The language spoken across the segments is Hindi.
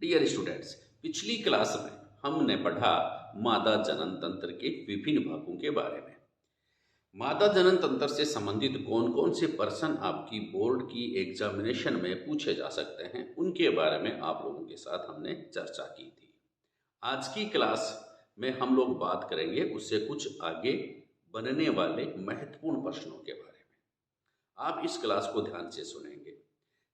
डियर स्टूडेंट्स, पिछली क्लास में हमने पढ़ा मादा जनन तंत्र के विभिन्न भागों के बारे में। मादा जनन तंत्र से संबंधित कौन कौन से प्रश्न आपकी बोर्ड की एग्जामिनेशन में पूछे जा सकते हैं, उनके बारे में आप लोगों के साथ हमने चर्चा की थी। आज की क्लास में हम लोग बात करेंगे उससे कुछ आगे बनने वाले महत्वपूर्ण प्रश्नों के बारे में। आप इस क्लास को ध्यान से सुनेंगे।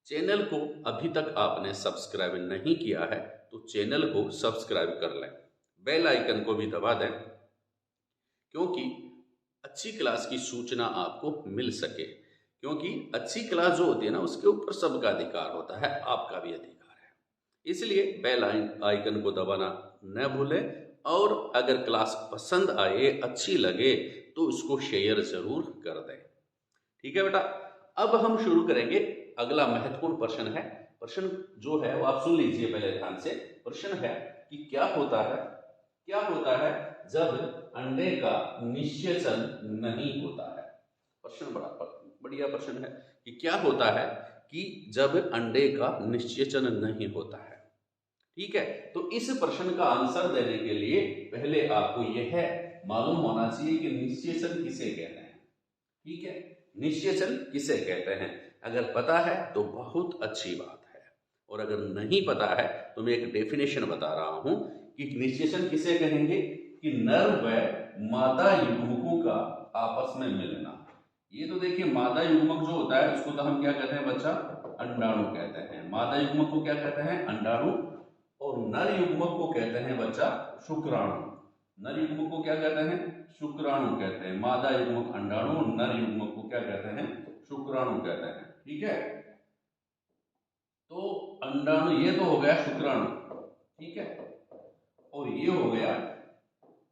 चैनल को अभी तक आपने सब्सक्राइब नहीं किया है तो चैनल को सब्सक्राइब कर लें, बेल आइकन को भी दबा दें, क्योंकि अच्छी क्लास की सूचना आपको मिल सके। क्योंकि अच्छी क्लास जो होती है ना, उसके ऊपर सबका अधिकार होता है, आपका भी अधिकार है। इसलिए बेल आइकन को दबाना न भूलें, और अगर क्लास पसंद आए, अच्छी लगे, तो उसको शेयर जरूर कर दें। ठीक है बेटा, अब हम शुरू करेंगे। अगला महत्वपूर्ण प्रश्न है। प्रश्न जो है वो आप सुन लीजिए पहले ध्यान से। प्रश्न है कि क्या होता है जब अंडे का निषेचन नहीं होता है। प्रश्न बड़ा बढ़िया प्रश्न है कि क्या होता है कि जब अंडे का निषेचन नहीं होता है। ठीक है, तो इस प्रश्न का आंसर देने के लिए पहले आपको यह मालूम होना चाहिए कि निषेचन किसे कहते हैं। ठीक है, निषेचन किसे कहते हैं। अगर पता है तो बहुत अच्छी बात है, और अगर नहीं पता है तो मैं एक डेफिनेशन बता रहा हूं कि निषेचन किसे कहेंगे कि नर व मादा युग्मकों का आपस में मिलना। ये तो देखिए, मादा युग्मक जो होता है उसको तो हम क्या कहते हैं बच्चा, अंडाणु कहते हैं। मादा युग्मक को क्या कहते हैं, अंडाणु। और नर युग्मक को कहते हैं बच्चा शुक्राणु। नर युग्मक को क्या कहते हैं, शुक्राणु कहते हैं। मादा युग्मक अंडाणु, नर युग्मक को क्या कहते हैं, शुक्राणु कहते हैं। ठीक है, तो अंडाणु ये तो हो गया शुक्राणु, ठीक है, और ये हो गया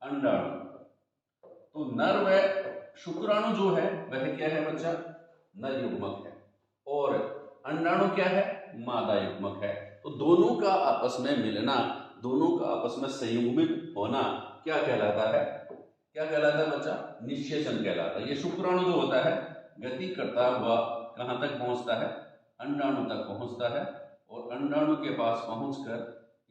अंडाणु। तो नर व शुक्राणु जो है वह क्या है बच्चा, नर युग्मक है, और अंडाणु क्या है, मादा युग्मक है। तो दोनों का आपस में मिलना, दोनों का आपस में संयुग्मित होना क्या कहलाता है, क्या कहलाता है बच्चा, निषेचन कहलाता है। ये शुक्राणु जो होता है गति करता हुआ कहां तक पहुंचता है, अंडाणु तक पहुंचता है, और अंडाणु के पास पहुंचकर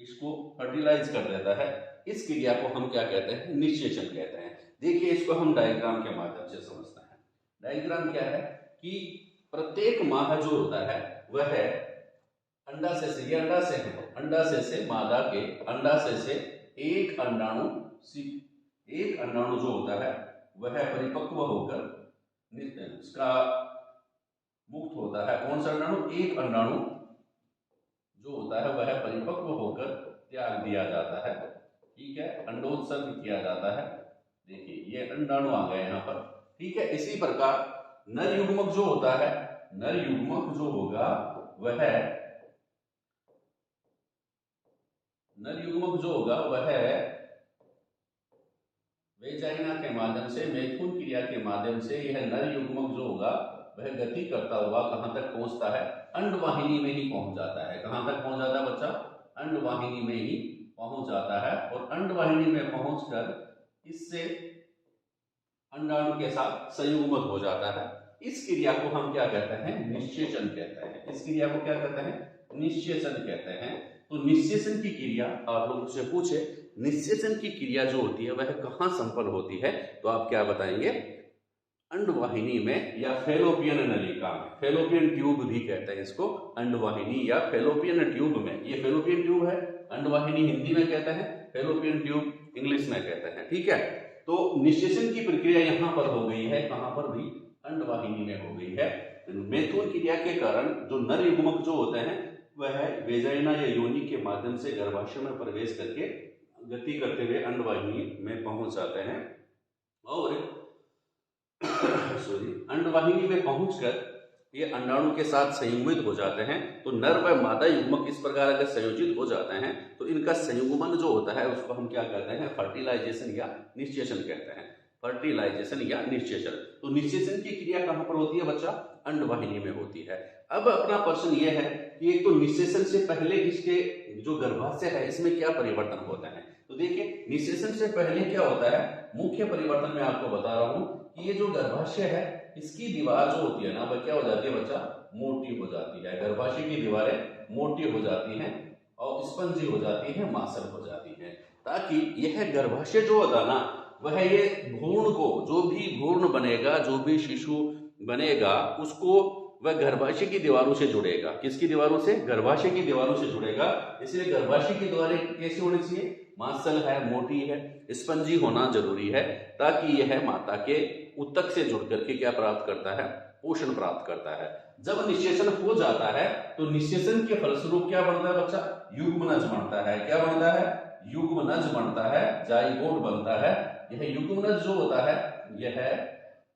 इसको फर्टिलाइज कर देता है। इस क्रिया को हम क्या कहते हैं, निषेचन कहते हैं। देखिए, इसको हम डायग्राम के माध्यम से समझते हैं। डायग्राम क्या है कि प्रत्येक माह जो होता है वह अंडाशय से, ये अंडाशय है, अंडाशय से मादा के अंडाशय से एक अंडाणु जो होता है वह परिपक्व होकर इसका मुक्त होता है। कौन सा अंडाणु, एक अंडाणु जो होता है वह परिपक्व होकर त्याग दिया जाता है। ठीक है, अंडोत्सर्ग किया जाता है। देखिए, ये अंडाणु आ गए यहाँ पर। ठीक है, इसी प्रकार नर युग्मक जो होता है, नर युग्मक जो होगा वह वेजाइना के माध्यम से, मैथुन क्रिया के माध्यम से यह नर युग्मक जो होगा वह गति करता हुआ कहां तक पहुंचता है, अंडवाहिनी में ही पहुंच जाता है। कहां तक पहुंच जाता है बच्चा, अंडवाहिनी में ही पहुंच जाता है, और अंडवाहिनी में पहुंचकर इससे अंडाणु के साथ संयुग्मक हो जाता है। इस क्रिया को हम क्या कहते हैं, निषेचन कहते हैं। इस क्रिया को क्या कहते हैं, निषेचन कहते हैं। तो निषेचन की क्रिया आप लोगों से पूछे, निषेचन की क्रिया जो होती है वह कहाँ संपन्न होती है, तो आप क्या बताएंगे, अंडवाहिनी में या फेलोपियन नलिका में। फेलोपियन ट्यूब भी कहते हैं इसको, अंडवाहिनी या फेलोपियन ट्यूब में। ये फेलोपियन ट्यूब है, अंडवाहिनी हिंदी में कहते हैं, फेलोपियन ट्यूब इंग्लिश में कहते हैं। ठीक है, तो निषेचन की प्रक्रिया यहां पर हो गई है, कहां पर भी, अंडवाहिनी में हो गई है। मैथुन क्रिया के कारण जो नर युग्मक जो होते हैं वह वेजाइना या योनि के माध्यम से गर्भाशय में प्रवेश करके गति करते हुए अंडवाहिनी में पहुंच जाते हैं, और अंडवाहिनी में पहुंचकर ये अंडाणु के साथ संयुग्मित हो जाते हैं। तो नर व मादा युग्मक इस प्रकार अगर संयोजित हो जाते हैं तो इनका संयुग्मन जो होता है उसको हम क्या कहते हैं, फर्टिलाइजेशन या निषेचन कहते हैं। फर्टिलाइजेशन या निषेचन। तो निषेचन की क्रिया कहां पर होती है बच्चा, अंडवाहिनी में होती है। अब अपना प्रश्न ये है कि एक तो निषेचन से पहले इसके जो गर्भाशय है इसमें क्या परिवर्तन होता है। तो देखिए, निषेचन से पहले क्या होता है, मुख्य परिवर्तन मैं आपको बता रहा हूं कि ये जो गर्भाशय है इसकी दीवार जो होती है ना वह क्या हो जाती है बच्चा, मोटी हो जाती है। गर्भाशय की दीवारें मोटी हो जाती हैं, और स्पंजी हो जाती है, मांसल हो जाती है, ताकि यह गर्भाशय जो होता ना वह ये भ्रूण को, जो भी भ्रूण बनेगा, जो भी शिशु बनेगा, उसको वह गर्भाशय की दीवारों से जुड़ेगा। किसकी दीवारों से? गर्भाशय की दीवारों से जुड़ेगा। इसलिए गर्भाशय की दीवारें कैसी होनी चाहिए? मांसल है, मोटी है, स्पंजी होना जरूरी है, ताकि यह माता के ऊतक से जुड़ करके क्या प्राप्त करता है? पोषण प्राप्त करता है। जब निषेचन हो जाता है तो निषेचन के फलस्वरूप क्या बनता है बच्चा? युग्मनज बनता है। क्या बनता है? युग्मनज बनता है, जाइगोट बनता है। यह युग्मनज जो होता है, यह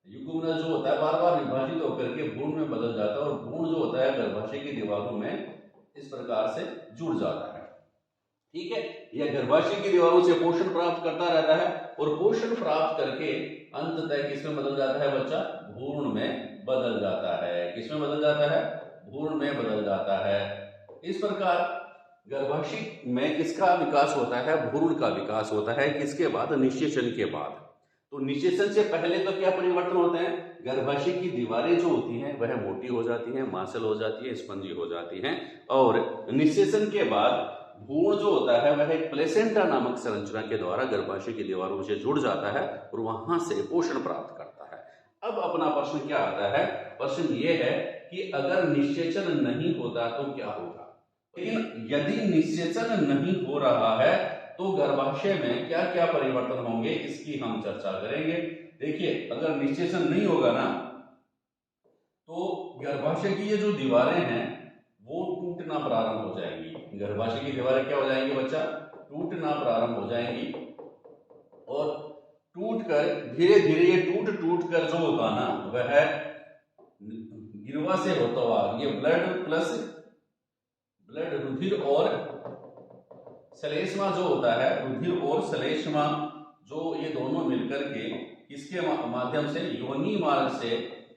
युग्मनज जो होता है बार बार विभाजित होकर के भ्रूण में बदल जाता है, और भ्रूण जो होता है गर्भाशय की दीवारों में इस प्रकार से जुड़ जाता है। ठीक है, यह गर्भाशय की दीवारों से पोषण प्राप्त करता रहता है, और पोषण प्राप्त करके अंततः किसमें बदल जाता है बच्चा? भ्रूण में बदल जाता है। किसमें बदल जाता है? भ्रूण में बदल जाता है। इस प्रकार गर्भाशय में किसका विकास होता है? भ्रूण का विकास होता है। किसके बाद? निषेचन के बाद। तो निषेचन से पहले तो क्या परिवर्तन होते हैं? गर्भाशय की दीवारें जो होती हैं वह मोटी हो जाती हैं, मांसल हो जाती है, स्पंजी हो जाती हैं, और निषेचन के बाद भ्रूण जो होता है वह एक प्लेसेंटा नामक संरचना के द्वारा गर्भाशय की दीवारों से जुड़ जाता है और वहां से पोषण प्राप्त करता है। अब अपना प्रश्न क्या आता है? प्रश्न ये है कि अगर निषेचन नहीं होता तो क्या होगा? लेकिन यदि निषेचन नहीं हो रहा है तो गर्भाशय में क्या क्या परिवर्तन होंगे, इसकी हम चर्चा करेंगे। देखिए, अगर निषेचन नहीं होगा ना तो गर्भाशय की ये जो दीवारें हैं वो टूटना प्रारंभ हो जाएंगी। गर्भाशय की दीवारें क्या हो जाएंगी बच्चा? टूटना प्रारंभ हो जाएंगी, और टूटकर धीरे धीरे ये टूट कर जो होता ना वह गिरवा से होता हुआ ये ब्लड प्लस ब्लड, रुधिर और श्लेष्मा जो होता है, रुधिर और श्लेष्मा जो ये दोनों मिलकर के इसके माध्यम से योनि मार्ग से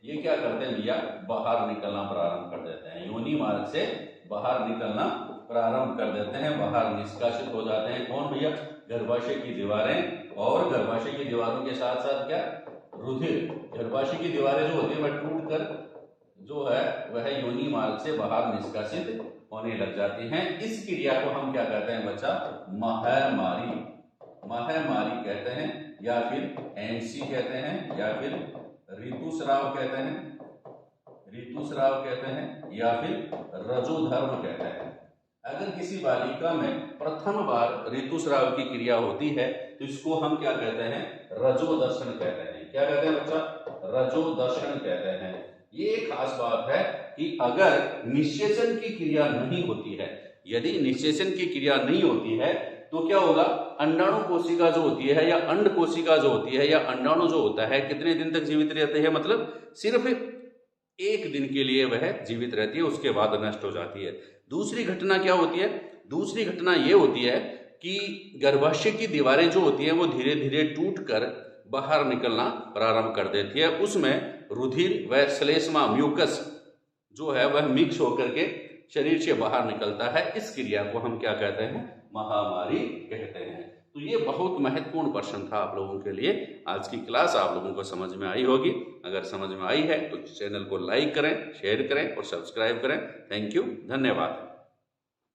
ये क्या करते हैं भैया? बाहर निकलना प्रारंभ कर देते हैं। योनि मार्ग से बाहर निकलना प्रारंभ कर देते हैं, बाहर निष्कासित हो जाते हैं। कौन भैया? गर्भाशय की दीवारें, और गर्भाशय की दीवारों के साथ साथ क्या? रुधिर। गर्भाशय की दीवारें जो होती है वह टूट कर जो है वह योनि मार्ग से बाहर निष्कासित होने लग जाती हैं। इस क्रिया को हम क्या कहते हैं बच्चा? महामारी। महामारी कहते हैं, या फिर एमसी कहते हैं, या फिर ऋतुस्राव कहते हैं, ऋतुस्राव कहते हैं, या फिर रजोधर्म कहते हैं। अगर किसी बालिका में प्रथम बार ऋतुस्राव की क्रिया होती है तो इसको हम क्या कहते हैं? रजोदर्शन कहते हैं। क्या कहते हैं बच्चा? रजोदर्शन कहते हैं। ये खास बात है कि अगर निषेचन की क्रिया नहीं होती है, यदि निषेचन की क्रिया नहीं होती है तो क्या होगा? अंडाणु कोशिका जो होती है, या अंड कोशिका जो होती है, या अंडाणु जो होता है कितने दिन तक जीवित रहते हैं? मतलब सिर्फ एक दिन के लिए वह जीवित रहती है, उसके बाद नष्ट हो जाती है। दूसरी घटना क्या होती है? दूसरी घटना ये होती है कि गर्भाशय की दीवारें जो होती हैं वो धीरे धीरे टूट कर बाहर निकलना प्रारंभ कर देती है। उसमें रुधिर व श्लेष्मा, म्यूकस जो है वह मिक्स होकर के शरीर से बाहर निकलता है। इस क्रिया को हम क्या कहते हैं? महामारी कहते हैं। तो ये बहुत महत्वपूर्ण प्रश्न था आप लोगों के लिए। आज की क्लास आप लोगों को समझ में आई होगी। अगर समझ में आई है तो चैनल को लाइक करें, शेयर करें और सब्सक्राइब करें। थैंक यू, धन्यवाद।